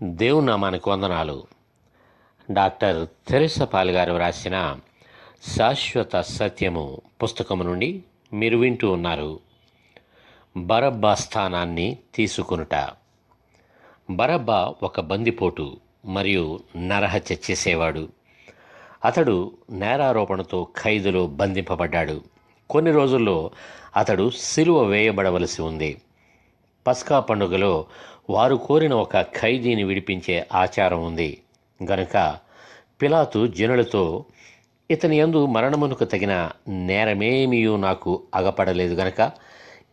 దేవుని నామానికి వందనాలు. డాక్టర్ తెరెసా పాల్ గారు రాసిన శాశ్వత సత్యము పుస్తకము నుండి మీరు వింటూ ఉన్నారు. బరబ్బా స్థానాన్ని తీసుకొనుట. బరబ్బా ఒక బందిపోటు మరియు నరహత్య చేసేవాడు. అతడు నేరారోపణతో ఖైదులో బంధింపబడ్డాడు. కొన్ని రోజుల్లో అతడు సిలువ వేయబడవలసి ఉంది. పస్కా పండుగలో వారు కోరిన ఒక ఖైదీని విడిపించే ఆచారం ఉంది గనుక పిలాతు జనులతో, ఇతని యందు మరణమునకు తగిన నేరమేమీయూ నాకు అగపడలేదు గనక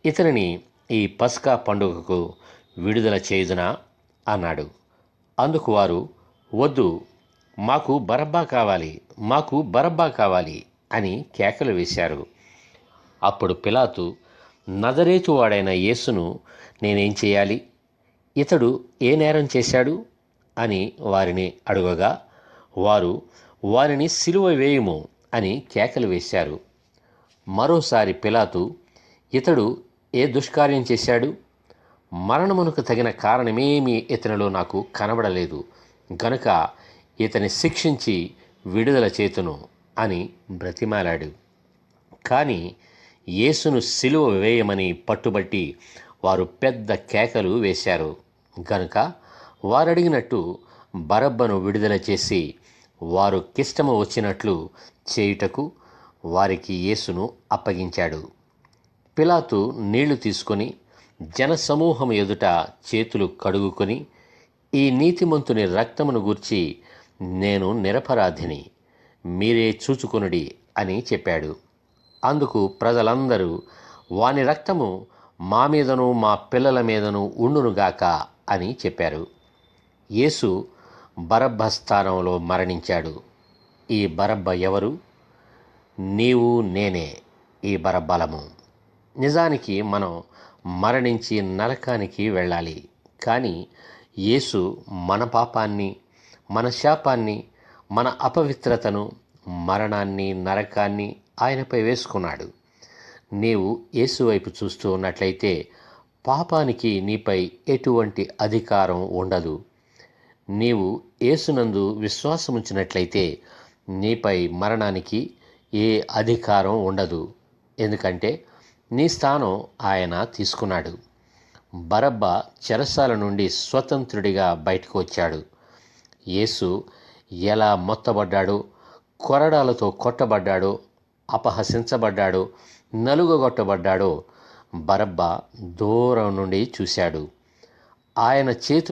ఇతనిని ఈ పస్కా పండుగకు విడుదల చేయుదునా అన్నాడు. అందుకు వారు, వద్దు, మాకు బరబ్బా కావాలి, మాకు బరబ్బా కావాలి అని కేకలు వేశారు. అప్పుడు పిలాతు, నజరేతు వాడైన యేసును నేనేం చేయాలి? ఇతడు ఏ నేరం చేశాడు అని వారిని అడుగగా వారు, వారిని సిలువ వేయుము అని కేకలు వేశారు. మరోసారి పిలాతు, ఇతడు ఏ దుష్కార్యం చేశాడు? మరణమునకు తగిన కారణమేమీ ఇతనిలో నాకు కనబడలేదు గనుక ఇతని శిక్షించి విడుదల చేతును అని బ్రతిమాలాడు. కానీ యేసును సిలువ వేయమని పట్టుబట్టి వారు పెద్ద కేకలు వేశారు గనుక వారడిగినట్టు బరబ్బను విడుదల చేసి వారు కిష్టము వచ్చినట్లు చేయుటకు వారికి యేసును అప్పగించాడు. పిలాతు నీళ్లు తీసుకొని జనసమూహం ఎదుట చేతులు కడుగుకొని, ఈ నీతిమంతుని రక్తమును గూర్చి నేను నిరపరాధిని, మీరే చూచుకొనుడి అని చెప్పాడు. అందుకు ప్రజలందరూ, వాని రక్తము మా మీదను మా పిల్లల మీదను ఉండునుగాక అని చెప్పారు. యేసు బరబ్బ స్థానంలో మరణించాడు. ఈ బరబ్బ ఎవరు? నీవు నేనే ఈ బరబ్బలము. నిజానికి మనం మరణించి నరకానికి వెళ్ళాలి. కానీ యేసు మన పాపాన్ని, మన శాపాన్ని, మన అపవిత్రతను, మరణాన్ని, నరకాన్ని ఆయనపై వేసుకున్నాడు. నీవు యేసు వైపు చూస్తూ ఉన్నట్లయితే పాపానికి నీపై ఎటువంటి అధికారం ఉండదు. నీవు యేసునందు విశ్వాసముంచినట్లయితే నీపై మరణానికి ఏ అధికారం ఉండదు. ఎందుకంటే నీ స్థానం ఆయన తీసుకున్నాడు. బరబ్బ చెరసాల నుండి స్వతంత్రుడిగా బయటకు వచ్చాడు. యేసు ఎలా మొత్తబడ్డాడో, కొరడాలతో కొట్టబడ్డాడో, అపహసించబడ్డాడో, నలుగగొట్టబడ్డాడో బరబ్బ దూరం నుండి చూశాడు. ఆయన చేతు